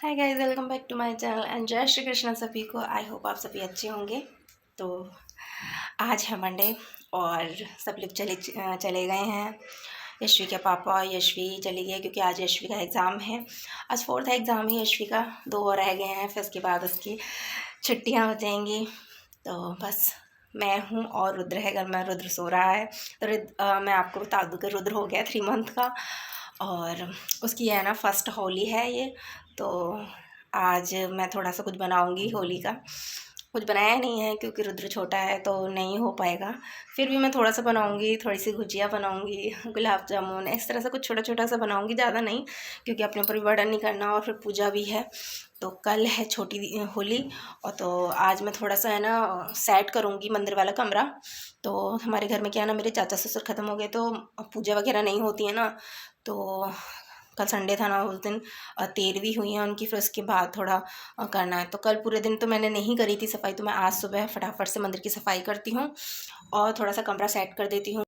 Hi guys, welcome back to my channel and जय श्री कृष्ण सभी को। आई होप आप सभी अच्छे होंगे। तो आज है मंडे और सब लोग चले गए हैं। यशवी के पापा और यशवी चली गई क्योंकि आज यशवी का एग्ज़ाम है। आज फोर्थ एग्ज़ाम है यशवी का, 2 और रह गए हैं, फिर उसके बाद उसकी छुट्टियां हो जाएंगी। तो बस मैं हूँ और रुद्र है घर में। रुद्र सो रहा है। तो मैं आपको बता दूँ कि रुद्र हो गया 3 मंथ का और उसकी है ना फर्स्ट होली है ये। तो आज मैं थोड़ा सा कुछ बनाऊंगी होली का। कुछ बनाया नहीं है क्योंकि रुद्र छोटा है तो नहीं हो पाएगा। फिर भी मैं थोड़ा सा बनाऊंगी, थोड़ी सी गुजिया बनाऊंगी, गुलाब जामुन, इस तरह से कुछ छोटा छोटा सा बनाऊंगी, ज़्यादा नहीं, क्योंकि अपने ऊपर भी बर्डन नहीं करना और फिर पूजा भी है। तो कल है छोटी होली और तो आज मैं थोड़ा सा है ना सेट करूँगी मंदिर वाला कमरा। तो हमारे घर में क्या है ना, मेरे चाचा ससुर ख़त्म हो गए तो पूजा वगैरह नहीं होती है ना। तो कल संडे था ना, उस दिन 13वीं हुई है उनकी, फिर उसके बाद थोड़ा करना है। तो कल पूरे दिन तो मैंने नहीं करी थी सफाई, तो मैं आज सुबह फटाफट से मंदिर की सफाई करती हूँ और थोड़ा सा कमरा सेट कर देती हूँ।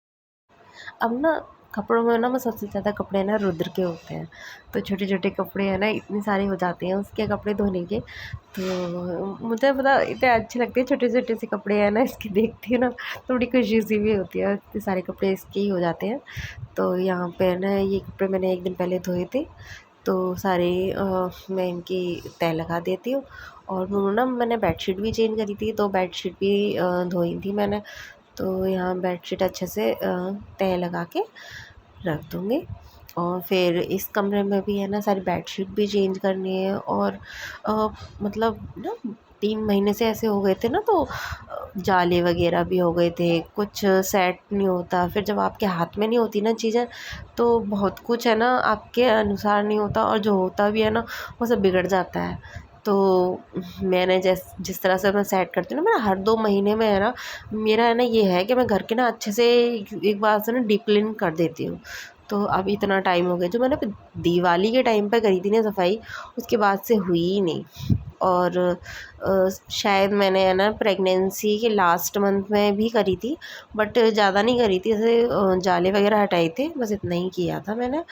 अब ना कपड़ों में ना मैं सबसे ज़्यादा कपड़े ना रुद्र के होते हैं। तो छोटे छोटे कपड़े हैं ना, इतने सारे हो जाते हैं उसके कपड़े धोने के। तो मुझे पता इतने अच्छे लगते हैं छोटे छोटे से कपड़े हैं ना, इसकी देखती हूँ ना थोड़ी खुशी सी भी होती है, इतने सारे कपड़े इसके ही हो जाते हैं। तो यहाँ पे ना ये कपड़े मैंने एक दिन पहले धोए थे, तो सारे मैं इनकी तह लगा देती हूँ। और ना मैंने बेडशीट भी चेंज करी थी, तो बेडशीट भी धोई थी मैंने। तो यहाँ बेडशीट अच्छे से तह लगा के रख दूँगी। और फिर इस कमरे में भी है ना सारी बेडशीट भी चेंज करनी है। और मतलब ना 3 महीने से ऐसे हो गए थे ना, तो जाले वगैरह भी हो गए थे, कुछ सेट नहीं होता। फिर जब आपके हाथ में नहीं होती ना चीज़ें, तो बहुत कुछ है ना आपके अनुसार नहीं होता, और जो होता भी है ना वो सब बिगड़ जाता है। तो मैंने जिस तरह से मैं सेट करती हूँ ना, मैं हर 2 महीने में है ना, मेरा है ना ये है कि मैं घर के ना अच्छे से एक बार से ना डीप क्लीन कर देती हूँ। तो अब इतना टाइम हो गया, जो मैंने दिवाली के टाइम पे करी थी ना सफाई, उसके बाद से हुई ही नहीं। और शायद मैंने है ना प्रेगनेंसी के लास्ट मंथ में भी करी थी, बट ज़्यादा नहीं करी थी। जैसे जाले वगैरह हटाए थे, बस इतना ही किया था मैंने,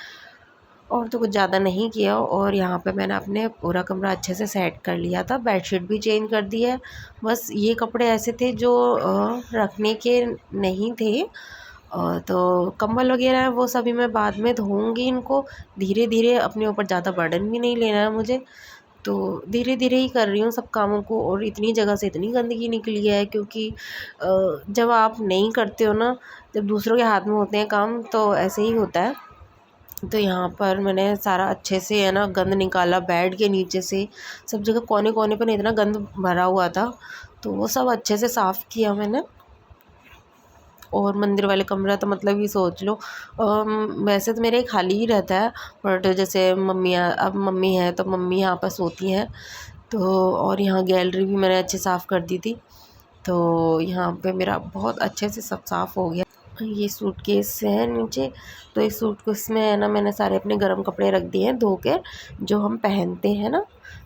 और तो कुछ ज़्यादा नहीं किया। और यहाँ पे मैंने अपने पूरा कमरा अच्छे से सेट कर लिया था, बेडशीट भी चेंज कर दी है। बस ये कपड़े ऐसे थे जो रखने के नहीं थे। तो कंबल वगैरह है वो सभी मैं बाद में धोऊंगी इनको धीरे धीरे, अपने ऊपर ज़्यादा बर्डन भी नहीं लेना है मुझे। तो धीरे धीरे ही कर रही हूँ सब कामों को। और इतनी जगह से इतनी गंदगी निकली है, क्योंकि जब आप नहीं करते हो ना, जब दूसरों के हाथ में होते हैं काम, तो ऐसे ही होता है। तो यहाँ पर मैंने सारा अच्छे से है ना गंद निकाला, बेड के नीचे से सब जगह कोने कोने पर इतना गंद भरा हुआ था, तो वो सब अच्छे से साफ़ किया मैंने। और मंदिर वाले कमरा तो मतलब ये सोच लो, वैसे तो मेरे खाली ही रहता है, बट जैसे अब मम्मी है तो मम्मी यहाँ पर सोती हैं। तो और यहाँ गैलरी भी मैंने अच्छे साफ़ कर दी थी। तो यहाँ पे मेरा बहुत अच्छे से सब साफ़ हो गया। ये सूटकेस है नीचे, तो इस सूटकेस में है ना मैंने सारे अपने गर्म कपड़े रख दिए हैं धो के, जो हम पहनते हैं ना।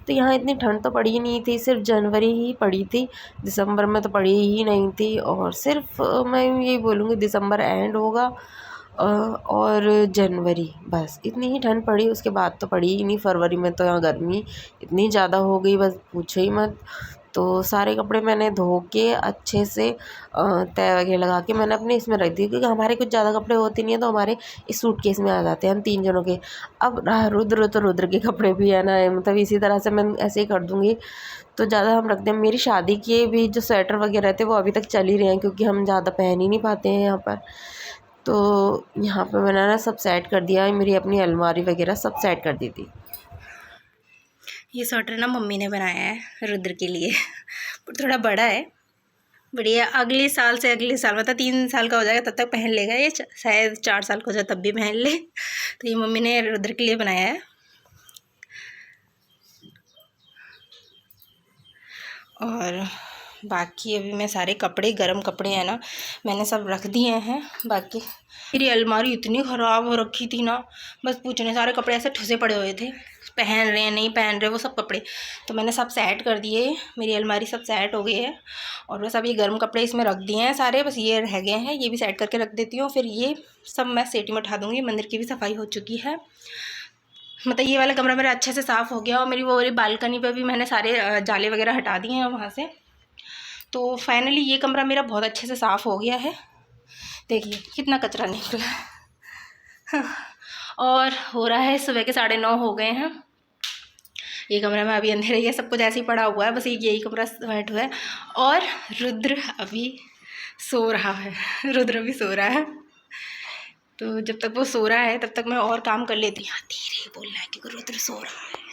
तो यहाँ इतनी ठंड तो पड़ी ही नहीं थी, सिर्फ जनवरी ही पड़ी थी, दिसंबर में तो पड़ी ही नहीं थी। और सिर्फ मैं यही बोलूँगी दिसंबर एंड होगा और जनवरी, बस इतनी ही ठंड पड़ी, उसके बाद तो पड़ी ही नहीं। फरवरी में तो यहाँ गर्मी इतनी ज़्यादा हो गई, बस पूछो ही मत। तो सारे कपड़े मैंने धो के अच्छे से तह वगैरह लगा के मैंने अपने इसमें रख दिए, क्योंकि हमारे कुछ ज़्यादा कपड़े होते नहीं हैं, तो हमारे इस सूटकेस में आ जाते हैं हम 3 जनों के। अब रहा रुद्र, तो रुद्र के कपड़े भी है ना, मतलब इसी तरह से मैं ऐसे ही कर दूँगी। तो ज़्यादा हम रखते हैं। मेरी शादी के भी जो स्वेटर वगैरह थे वो अभी तक चल ही रहे हैं, क्योंकि हम ज़्यादा पहन ही नहीं पाते हैं यहाँ पर। तो यहाँ पे मैंने ना सब सेट कर दिया है, मेरी अपनी अलमारी वगैरह सब सेट कर दी थी। ये स्वेटर ना मम्मी ने बनाया है रुद्र के लिए पर थोड़ा बड़ा है, बढ़िया। अगले साल से अगले साल मतलब 3 साल का हो जाएगा तब तक पहन लेगा ये, शायद 4 साल का हो जाए तब भी पहन ले। तो ये मम्मी ने रुद्र के लिए बनाया है। और बाकी अभी मैं सारे कपड़े, गर्म कपड़े हैं ना, मैंने सब रख दिए हैं। बाकी मेरी अलमारी इतनी ख़राब हो रखी थी ना, बस पूछने, सारे कपड़े ऐसे ठुसे पड़े हुए थे, पहन रहे हैं नहीं पहन रहे वो सब कपड़े। तो मैंने सब सेट कर दिए, मेरी अलमारी सब सेट हो गई है। और बस अब ये गर्म कपड़े इसमें रख दिए हैं सारे, बस ये रह गए हैं, ये भी सेट करके रख देती हूँ। फिर ये सब मैं सेटी में उठा दूँगी। मंदिर की भी सफाई हो चुकी है। मतलब ये वाला कमरा मेरा अच्छे से साफ़ हो गया और मेरी वो वाली बालकनी पे भी मैंने सारे जाले वगैरह हटा दिए हैं वहाँ से। तो फाइनली ये कमरा मेरा बहुत अच्छे से साफ़ हो गया है। देखिए कितना कचरा निकला। और हो रहा है सुबह के 9:30 हो गए हैं। ये कमरा में अभी अंधेरा ही है, सब कुछ ऐसे ही पड़ा हुआ है, बस यही कमरा वाइट हुआ है। और रुद्र अभी सो रहा है। रुद्र अभी सो रहा है, तो जब तक वो सो रहा है तब तक मैं और काम कर लेती हूँ। धीरे बोलना है क्योंकि रुद्र सो रहा है।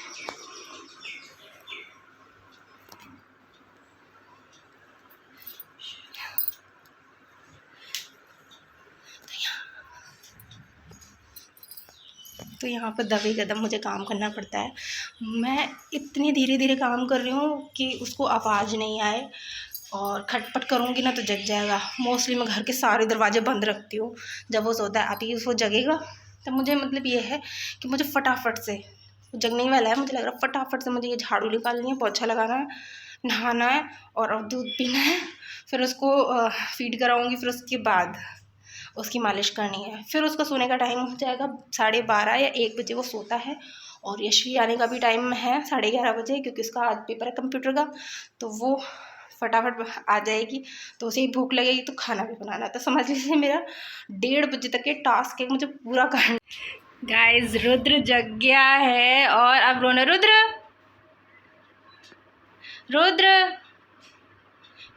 तो यहाँ पर दबे कदम मुझे काम करना पड़ता है। मैं इतनी धीरे धीरे काम कर रही हूँ कि उसको आवाज़ नहीं आए, और खटपट करूँगी ना तो जग जाएगा। मोस्टली मैं घर के सारे दरवाजे बंद रखती हूँ। जब वो सोता है अभी वो जगेगा तब मुझे मतलब ये है कि मुझे फटाफट से, जगने ही वाला है, मुझे लग रहा है फटाफट से मुझे ये झाड़ू निकालनी है, पोछा लगाना है, नहाना है और अब दूध पीना है, फिर उसको फीड कराऊँगी, फिर उसके बाद उसकी मालिश करनी है, फिर उसका सोने का टाइम हो जाएगा 12:30 या 1 बजे वो सोता है। और यशवी आने का भी टाइम है 11:30 बजे, क्योंकि उसका आज पेपर है कंप्यूटर का, तो वो फटाफट आ जाएगी। तो उसे ही भूख लगेगी तो खाना भी बनाना है। तो समझ लीजिए मेरा 1:30 बजे तक के टास्क है मुझे पूरा करना। गाइस रुद्र जग गया है और अब रोना। रुद्र रुद्र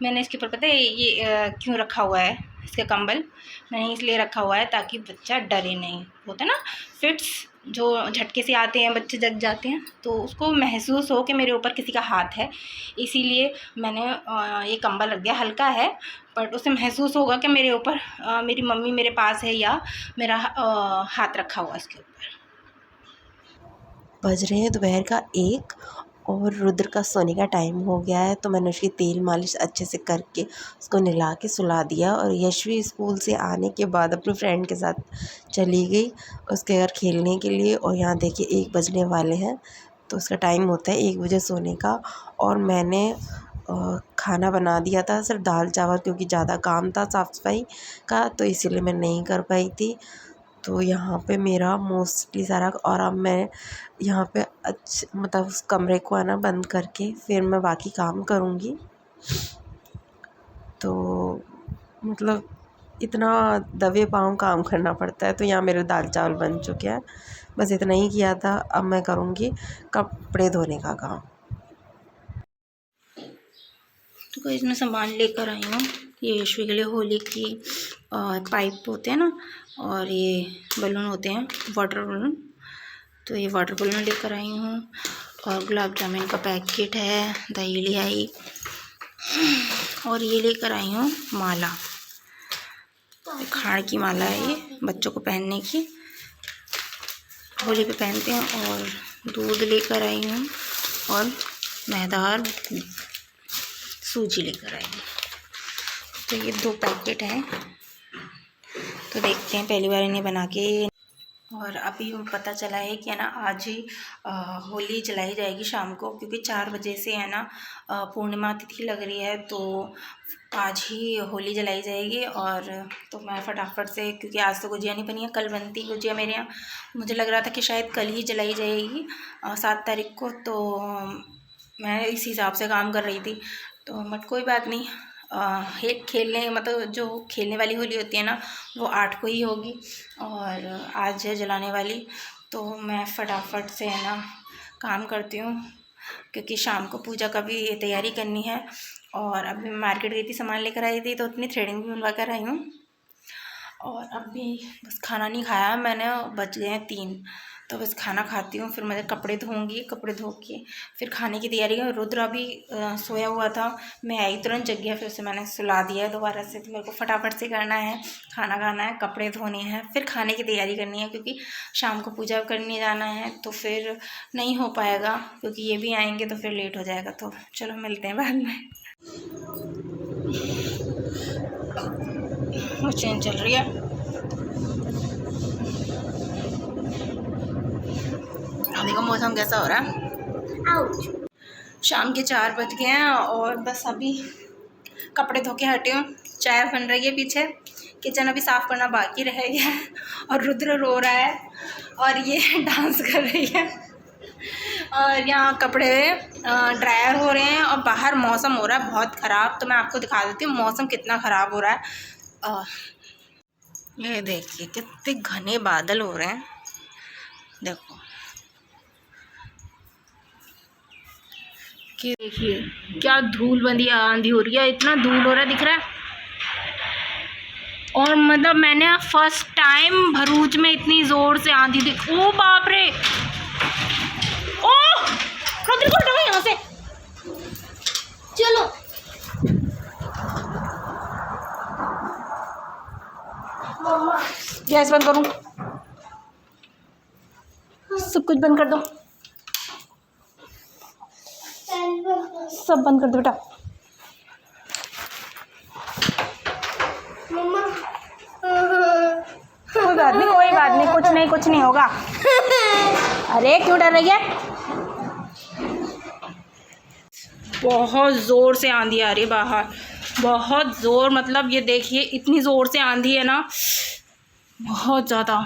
मैंने इसके ऊपर पता है ये क्यों रखा हुआ है, इसका कंबल मैंने इसलिए रखा हुआ है ताकि बच्चा डरे नहीं। होता ना फिट्स जो झटके से आते हैं, बच्चे जग जाते हैं, तो उसको महसूस हो कि मेरे ऊपर किसी का हाथ है, इसीलिए मैंने ये कंबल रख दिया। हल्का है बट उसे महसूस होगा कि मेरे ऊपर मेरी मम्मी मेरे पास है या मेरा हाथ रखा हुआ इसके ऊपर। बज रहे हैं दोपहर का 1 और रुद्र का सोने का टाइम हो गया है। तो मैंने उसकी तेल मालिश अच्छे से करके उसको नहला के सुला दिया। और यशवी स्कूल से आने के बाद अपने फ्रेंड के साथ चली गई उसके घर खेलने के लिए। और यहाँ देखिए 1 बजने वाले हैं, तो उसका टाइम होता है 1 बजे सोने का। और मैंने खाना बना दिया था, सिर्फ दाल चावल, क्योंकि ज़्यादा काम था साफ़ सफाई का, तो इसीलिए मैं नहीं कर पाई थी। तो यहाँ पे मेरा मोस्टली सारा, और अब मैं यहाँ पे मतलब उस कमरे को है ना बंद करके फिर मैं बाकी काम करूँगी। तो मतलब इतना दबे पाँव काम करना पड़ता है। तो यहाँ मेरे दाल चावल बन चुके हैं, बस इतना ही किया था। अब मैं करूँगी कपड़े धोने का काम। तो कोई इसमें सामान लेकर आई हूँ, ये यशवी के लिए होली की पाइप होते हैं ना, और ये बलून होते हैं वाटर बलून, तो ये वाटर बलून लेकर आई हूँ। और गुलाब जामुन का पैकेट है, दही ले आई, और ये लेकर आई हूँ माला, खाड़ की माला है ये बच्चों को पहनने की, होली पे पहनते हैं। और दूध लेकर आई हूँ और मैदार सूजी लेकर आई हूँ। तो ये 2 पैकेट हैं, तो देखते हैं पहली बार इन्हें बना के। और अभी पता चला है कि है ना आज ही होली जलाई जाएगी शाम को, क्योंकि 4 बजे से है ना पूर्णिमा तिथि लग रही है, तो आज ही होली जलाई जाएगी। और तो मैं फटाफट से, क्योंकि आज तो गुजिया नहीं बनी है, कल बनती गुजिया मेरे यहाँ, मुझे लग रहा था कि शायद कल ही जलाई जाएगी 7 तारीख को, तो मैं इस हिसाब से काम कर रही थी। तो बट कोई बात नहीं, खेलने मतलब जो खेलने वाली होली होती है ना वो 8 को ही होगी और आज है जलाने वाली। तो मैं फटाफट से है ना काम करती हूँ, क्योंकि शाम को पूजा का भी तैयारी करनी है। और अभी मैं मार्केट गई थी, सामान लेकर आई थी, तो उतनी थ्रेडिंग भी बनवा कर आई हूँ। और अभी बस खाना नहीं खाया मैंने, बच गए हैं 3, तो बस खाना खाती हूँ, फिर मैं कपड़े धोऊँगी, कपड़े धो के फिर खाने की तैयारी है। रुद्र अभी सोया हुआ था, मैं आई तुरंत जग गया, फिर उसे मैंने सुला दिया है दोबारा से। तो मेरे को फटाफट से करना है, खाना खाना है, कपड़े धोने हैं, फिर खाने की तैयारी करनी है, क्योंकि शाम को पूजा करने जाना है, तो फिर नहीं हो पाएगा, क्योंकि ये भी आएंगे तो फिर लेट हो जाएगा। तो चलो मिलते हैं बाद में। मशीन चल रही है, देखो मौसम कैसा हो रहा है। शाम के 4 बज गए हैं और बस अभी कपड़े धो के हटी हूँ। चाय बन रही है पीछे किचन अभी साफ़ करना बाकी रह गया है और रुद्र रो रहा है और ये डांस कर रही है और यहाँ कपड़े ड्रायर हो रहे हैं और बाहर मौसम हो रहा है बहुत ख़राब। तो मैं आपको दिखा देती हूँ मौसम कितना ख़राब हो रहा है। ये देखिए कितने घने बादल हो रहे हैं, देखो कि देखिए क्या धूल बंदी आंधी हो रही है, इतना धूल हो रहा है दिख रहा है। और मतलब मैंने फर्स्ट टाइम भरूच में इतनी ज़ोर से आंधी दिख, ओ बाप रे, ओ रुद्र को हटाओ यहाँ से, चलो गैस बंद करूँ, सब कुछ बंद कर दो, सब बंद कर दो बेटा। कोई बात नहीं कुछ नहीं होगा। अरे क्यों डर रही है? बहुत ज़ोर से आंधी आ रही है बाहर, बहुत ज़ोर, मतलब ये देखिए इतनी ज़ोर से आंधी है ना, बहुत ज़्यादा,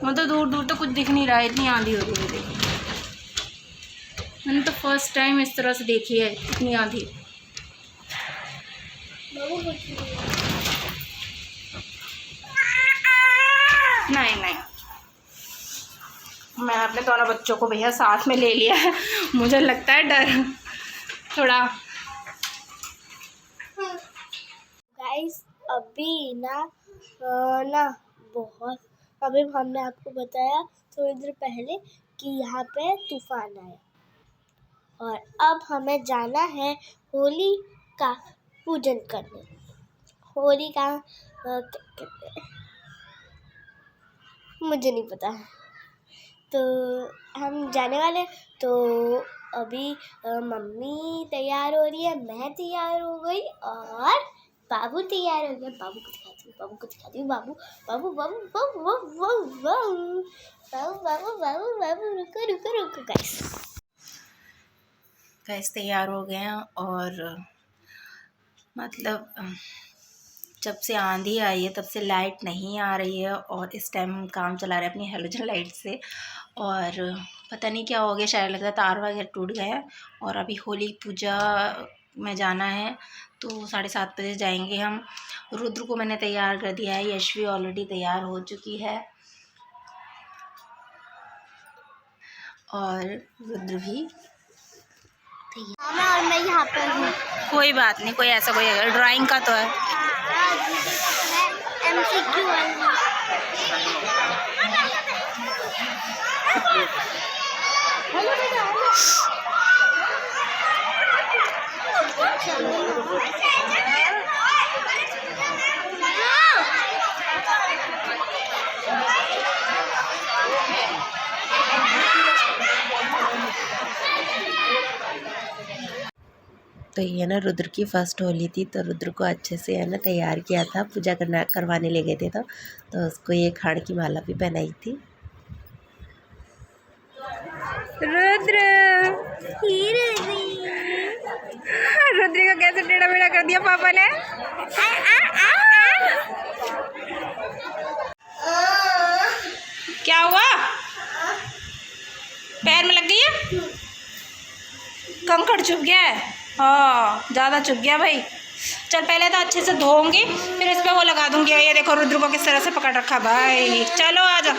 मतलब दूर दूर तक कुछ दिख नहीं रहा है, इतनी आंधी हो रही है। देखिए मैंने तो फर्स्ट टाइम इस तरह से देखी है इतनी आंधी। नहीं मैं अपने दोनों बच्चों को भैया साथ में ले लिया है, मुझे लगता है डर थोड़ा। गाइस अभी ना बहुत, अभी हमने आपको बताया थोड़ी देर पहले कि यहाँ पे तूफान आया और अब हमें जाना है होली का पूजन करने। होली का मुझे नहीं पता, तो हम जाने वाले। तो अभी मम्मी तैयार हो रही है, मैं तैयार हो गई और बाबू तैयार हो गया। बाबू को दिखाती हूँ, बाबू बाबू बाबू बाबू बाबू बाबू बाबू बाबू बाबू बाबू बाबू रुको रुको रुको। गैस तैयार हो गए हैं और मतलब जब से आंधी आई है तब से लाइट नहीं आ रही है और इस टाइम हम काम चला रहे हैं अपनी हेलोजन लाइट से और पता नहीं क्या हो गया, शायद लगता है तार वगैरह टूट गया है। और अभी होली पूजा में जाना है तो 7:30 बजे जाएंगे हम। रुद्र को मैंने तैयार कर दिया है, यशवी ऑलरेडी तैयार हो चुकी है और रुद्र भी और मैं यहाँ पर हूँ। कोई बात नहीं, कोई ऐसा कोई ड्राइंग का तो है। MCQ तो ये ना रुद्र की फर्स्ट होली थी, तो रुद्र को अच्छे से है ना तैयार किया था, पूजा करवाने ले गए थे तो उसको ये खाड़ की माला भी पहनाई थी। रुद्र का कैसे टेढ़ा मेढ़ा कर दिया पापा ने। क्या हुआ, पैर में लग गई है, कंकड़ चुभ गया है। हाँ ज़्यादा चुभ गया भाई। चल पहले तो अच्छे से धोऊंगी फिर इस पे वो लगा दूंगी। ये देखो रुद्र को किस तरह से पकड़ रखा भाई। चलो आ जाओ।